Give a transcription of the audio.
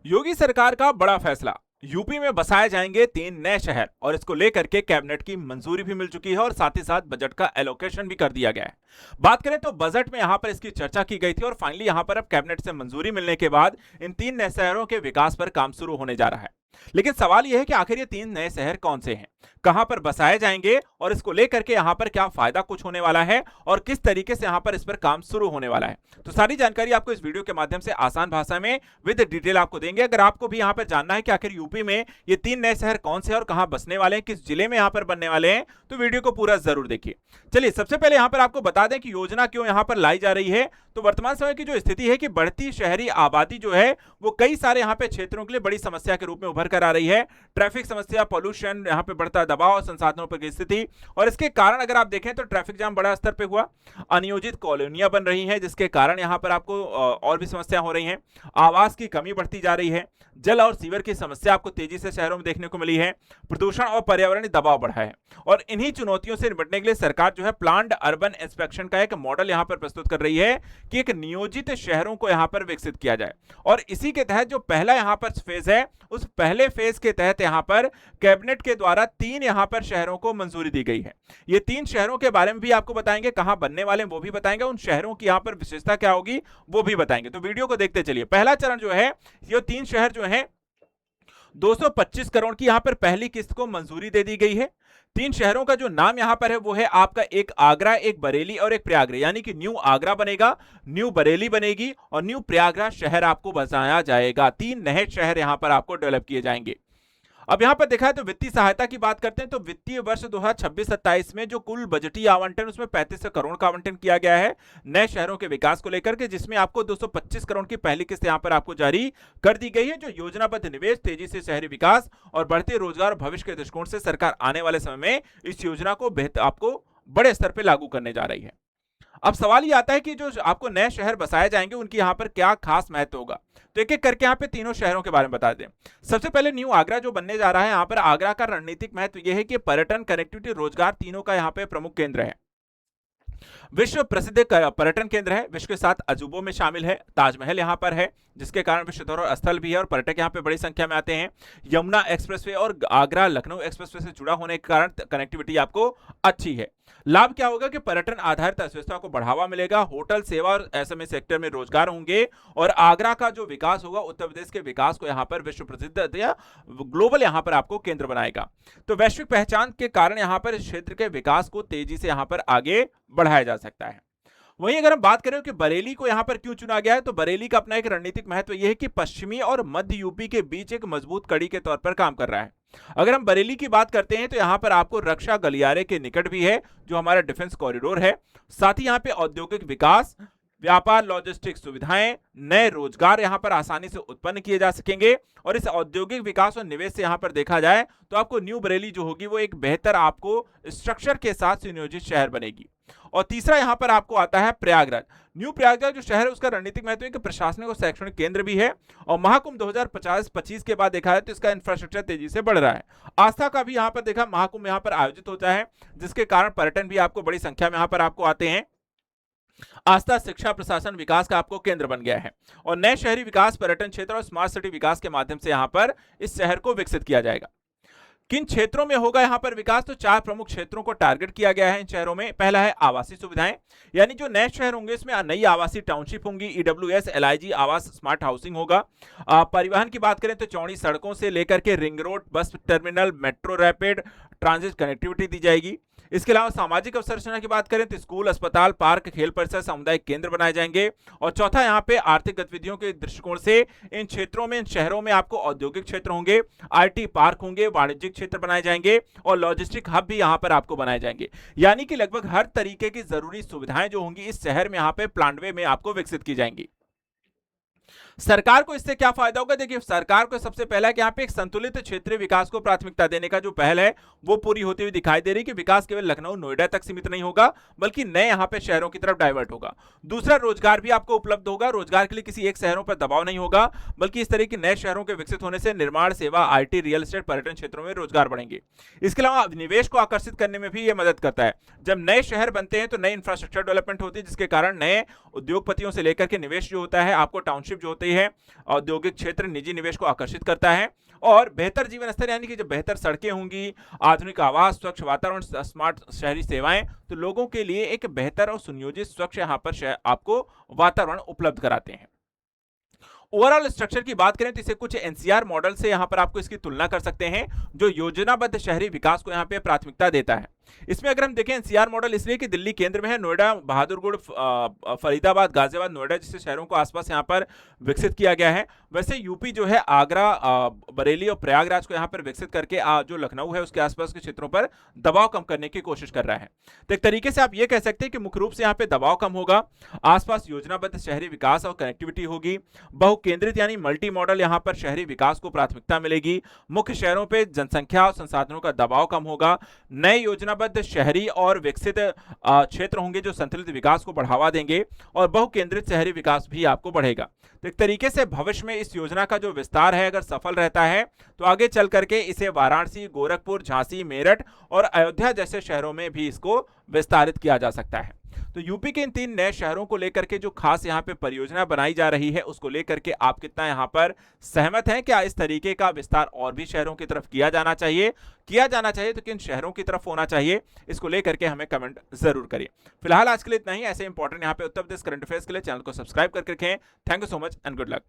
योगी सरकार का बड़ा फैसला। यूपी में बसाए जाएंगे 3 नए शहर और इसको लेकर के कैबिनेट की मंजूरी भी मिल चुकी है और साथ ही साथ बजट का एलोकेशन भी कर दिया गया है। बात करें तो बजट में यहां पर इसकी चर्चा की गई थी और फाइनली यहां पर अब कैबिनेट से मंजूरी मिलने के बाद इन 3 नए शहरों के विकास पर काम शुरू होने जा रहा है। लेकिन सवाल यह है कि आखिर ये 3 नए शहर कौन से हैं, कहां पर बसाए जाएंगे और इसको लेकर के यहां पर क्या फायदा कुछ होने वाला है और किस तरीके से यहां पर इस पर काम शुरू होने वाला है। तो सारी जानकारी आपको इस वीडियो के माध्यम से आसान भाषा में विद डिटेल आपको देंगे। अगर आपको भी यहां पर जानना है कि आखिर यूपी में ये 3 नए शहर कौन से हैं और कहां बसने वाले हैं, किस जिले में यहां पर बनने वाले हैं, तो वीडियो को पूरा जरूर देखिए। चलिए सबसे पहले यहां पर आपको बता दें कि योजना क्यों यहां पर लाई जा रही है। तो वर्तमान समय की जो स्थिति है कि बढ़ती शहरी आबादी जो है वो कई सारे यहां पे क्षेत्रों के लिए बड़ी समस्या के रूप में उभर कर आ रही है। ट्रैफिक समस्या, पॉल्यूशन, यहां पे बढ़ता दबाव, संसाधनों पर की स्थिति और इसके कारण अगर आप देखें तो ट्रैफिक जाम बड़ा स्तर पे हुआ, अनियोजित कॉलोनियां बन रही हैं जिसके कारण यहां पर आपको और भी समस्या हो रही हैं, आवास की कमी बढ़ती जा रही है, जल और सीवर की समस्या आपको तेजी से शहरों में देखने को मिली है, प्रदूषण और पर्यावरणीय दबाव बढ़ा है। और इन्हीं चुनौतियों से निपटने के लिए सरकार जो है प्लान्ड अर्बन इंस्पेक्शन का एक मॉडल यहां पर प्रस्तुत कर रही है कि एक नियोजित शहरों को यहां पर विकसित किया जाए। और इसी के तहत जो पहला यहां पर फेज है, उस पहले फेज के तहत यहां पर कैबिनेट के द्वारा 3 यहां पर शहरों को मंजूरी दी गई है। ये 3 शहरों के बारे में भी आपको बताएंगे, कहां बनने वाले हैं वो भी बताएंगे, उन शहरों की यहां पर विशेषता क्या होगी वो भी बताएंगे। तो वीडियो को देखते चलिए। पहला चरण जो है, ये 3 शहर जो है 225 करोड़ की यहां पर पहली किस्त को मंजूरी दे दी गई है। 3 शहरों का जो नाम यहां पर है वो है आपका एक आगरा, एक बरेली और एक प्रयागराज, यानी कि न्यू आगरा बनेगा, न्यू बरेली बनेगी और न्यू प्रयागराज शहर आपको बसाया जाएगा। 3 नए शहर यहां पर आपको डेवलप किए जाएंगे। अब यहां पर देखा है तो वित्तीय सहायता की बात करते हैं तो वित्तीय वर्ष 2026-27 में जो कुल बजटीय आवंटन उसमें 35 करोड़ का आवंटन किया गया है नए शहरों के विकास को लेकर के, जिसमें आपको 225 करोड़ की पहली किस्त यहां पर आपको जारी कर दी गई है। जो योजनाबद्ध निवेश, तेजी से शहरी विकास और बढ़ते रोजगार भविष्य के दृष्टिकोण से सरकार आने वाले समय में इस योजना को बेहतर आपको बड़े स्तर पर लागू करने जा रही है। अब सवाल ये आता है कि जो आपको नए शहर बसाए जाएंगे उनकी यहां पर क्या खास महत्व होगा। तो एक एक करके यहां पे तीनों शहरों के बारे में बता दें। सबसे पहले न्यू आगरा जो बनने जा रहा है, यहां पर आगरा का रणनीतिक महत्व यह है कि पर्यटन, कनेक्टिविटी, रोजगार तीनों का यहां पे प्रमुख केंद्र है। विश्व प्रसिद्ध पर्यटन केंद्र है, विश्व के 7 अजूबों में शामिल है। ताजमहल यहां पर है जिसके कारण विश्व धरोहर स्थल भी है और पर्यटक यहां पे बड़ी संख्या में आते हैं। यमुना एक्सप्रेसवे और आगरा लखनऊ एक्सप्रेसवे से जुड़ा होने के कारण कनेक्टिविटी आपको अच्छी है। लाभ क्या होगा कि पर्यटन आधारित अर्थव्यवस्था को बढ़ावा मिलेगा, होटल सेवा और एसएमई सेक्टर में रोजगार होंगे और आगरा का जो विकास होगा उत्तर प्रदेश के विकास को यहां पर विश्व प्रसिद्ध या ग्लोबल यहां पर आपको केंद्र बनाएगा। तो वैश्विक पहचान के कारण यहां पर इस क्षेत्र के विकास को तेजी से यहां पर आगे बढ़ाया जा सकता है। वहीं अगर हम बात करें कि बरेली को यहां पर क्यों चुना गया है, तो बरेली का अपना एक रणनीतिक महत्व यह है कि पश्चिमी और मध्य यूपी के बीच एक मजबूत कड़ी के तौर पर काम कर रहा है। अगर हम बरेली की बात करते हैं तो यहां पर आपको रक्षा गलियारे के निकट भी है जो हमारा डिफेंस कॉरिडोर है, साथ ही यहां पे औद्योगिक विकास, व्यापार, लॉजिस्टिक सुविधाएं, नए रोजगार यहां पर आसानी से उत्पन्न किए जा सकेंगे। और इस औद्योगिक विकास और निवेश से यहां पर देखा जाए तो आपको न्यू बरेली जो होगी वो एक बेहतर आपको स्ट्रक्चर के साथ सुनियोजित शहर बनेगी। और तीसरा यहां पर आपको आता है प्रयागराज। न्यू प्रयागराज जो शहर है उसका रणनीतिक महत्व है कि प्रशासनिक और शैक्षणिक केंद्र भी है और महाकुंभ 2050-25 के बाद देखा है तो इसका इंफ्रास्ट्रक्चर तेजी से बढ़ रहा है। आस्था का भी यहां पर देखा, महाकुंभ यहां पर आयोजित होता है जिसके कारण पर्यटन भी आपको बड़ी संख्या में यहां पर आपको आते हैं। आस्था, शिक्षा, प्रशासन, विकास का आपको केंद्र बन गया है और नए शहरी विकास, पर्यटन क्षेत्र और स्मार्ट सिटी विकास के माध्यम से यहां पर इस शहर को विकसित किया जाएगा। किन क्षेत्रों में होगा यहां पर विकास, तो 4 प्रमुख क्षेत्रों को टारगेट किया गया है इन शहरों में। पहला है आवासीय सुविधाएं, यानी जो नए शहर होंगे इसमें नई आवासीय टाउनशिप होंगी, ईडब्ल्यूएस, एलआईजी आवास, स्मार्ट हाउसिंग होगा। परिवहन की बात करें तो चौड़ी सड़कों से लेकर के ring road, bus terminal, metro, rapid transit connectivity दी जाएगी। इसके अलावा सामाजिक अवसंरचना की बात करें तो स्कूल, अस्पताल, पार्क, खेल परिसर, सामुदायिक केंद्र बनाए जाएंगे। और चौथा यहाँ पे आर्थिक गतिविधियों के दृष्टिकोण से इन क्षेत्रों में, इन शहरों में आपको औद्योगिक क्षेत्र होंगे, आईटी पार्क होंगे, वाणिज्यिक क्षेत्र बनाए जाएंगे और लॉजिस्टिक हब भी यहाँ पर आपको बनाए जाएंगे। यानी कि लगभग हर तरीके की जरूरी सुविधाएं जो होंगी इस शहर में यहाँ पे प्लान वे में आपको विकसित की जाएंगी। सरकार को इससे क्या फायदा होगा, देखिए सरकार को सबसे पहला कि यहाँ पे एक संतुलित क्षेत्रीय विकास को प्राथमिकता देने का जो पहल है वो पूरी होती हुई दिखाई दे रही कि विकास केवल लखनऊ, नोएडा तक सीमित नहीं होगा बल्कि नए यहाँ पे शहरों की तरफ डाइवर्ट होगा। दूसरा, रोजगार भी आपको उपलब्ध होगा, रोजगार के लिए किसी एक शहरों पर दबाव नहीं होगा बल्कि इस तरह के नए शहरों के विकसित होने से निर्माण, सेवा, आईटी, रियल एस्टेट, पर्यटन क्षेत्रों में रोजगार बढ़ेंगे। इसके अलावा निवेश को आकर्षित करने में भी ये मदद करता है। जब नए शहर बनते हैं तो नई इंफ्रास्ट्रक्चर डेवलपमेंट होती है जिसके कारण नए उद्योगपतियों से लेकर के निवेश जो होता है, आपको टाउनशिप जो होती रही है। औद्योगिक क्षेत्र निजी निवेश को आकर्षित करता है और बेहतर जीवन स्तर यानी कि जब बेहतर सड़कें होंगी, आधुनिक आवास, स्वच्छ वातावरण, स्मार्ट शहरी सेवाएं तो लोगों के लिए एक बेहतर और सुनियोजित स्वच्छ यहाँ पर आपको वातावरण उपलब्ध कराते हैं। ओवरऑल स्ट्रक्चर की बात करें तो इसे कुछ एनसीआर मॉडल से यहां पर आपको इसकी तुलना कर सकते हैं, जो योजनाबद्ध शहरी विकास को यहां पे प्राथमिकता देता है। इसमें अगर हम देखें एनसीआर मॉडल इसलिए कि दिल्ली केंद्र में है, नोएडा, बहादुरगढ़, फरीदाबाद, गाजियाबाद, नोएडा जैसे शहरों को आसपास यहां पर विकसित किया गया है। वैसे यूपी जो है आगरा, बरेली और प्रयागराज को यहां पर विकसित करके जो लखनऊ है उसके आसपास के क्षेत्रों पर दबाव कम करने की कोशिश कर रहा है। तो एक तरीके से आप ये कह सकते हैं कि मुख्य रूप से यहाँ पे दबाव कम होगा, आसपास योजनाबद्ध शहरी विकास और कनेक्टिविटी होगी, बहुकेंद्रित यानी मल्टी मॉडल यहाँ पर शहरी विकास को प्राथमिकता मिलेगी, मुख्य शहरों पे जनसंख्या और संसाधनों का दबाव कम होगा, नए योजनाबद्ध शहरी और विकसित क्षेत्र होंगे जो संतुलित विकास को बढ़ावा देंगे और बहुकेंद्रित शहरी विकास भी आपको बढ़ेगा। तो एक तरीके से भविष्य में इस योजना का जो विस्तार है अगर सफल रहता है तो आगे चल करके इसे वाराणसी, गोरखपुर, झांसी, मेरठ और अयोध्या जैसे शहरों में भी इसको विस्तारित किया जा सकता है। तो यूपी के इन 3 नए शहरों को लेकर के जो खास यहाँ पे परियोजना बनाई जा रही है उसको लेकर के आप कितना यहाँ पर सहमत हैं? क्या इस तरीके का विस्तार और भी शहरों की तरफ किया जाना चाहिए? तो किन शहरों की तरफ होना चाहिए? इसको लेकर के हमें कमेंट जरूर करिए। फिलहाल आज के लिए इतना ही। ऐसे इंपॉर्टेंट यहाँ पे उत्तर प्रदेश करंट अफेयर्स के लिए चैनल को सब्सक्राइब करके रखें। Thank you so much and good luck.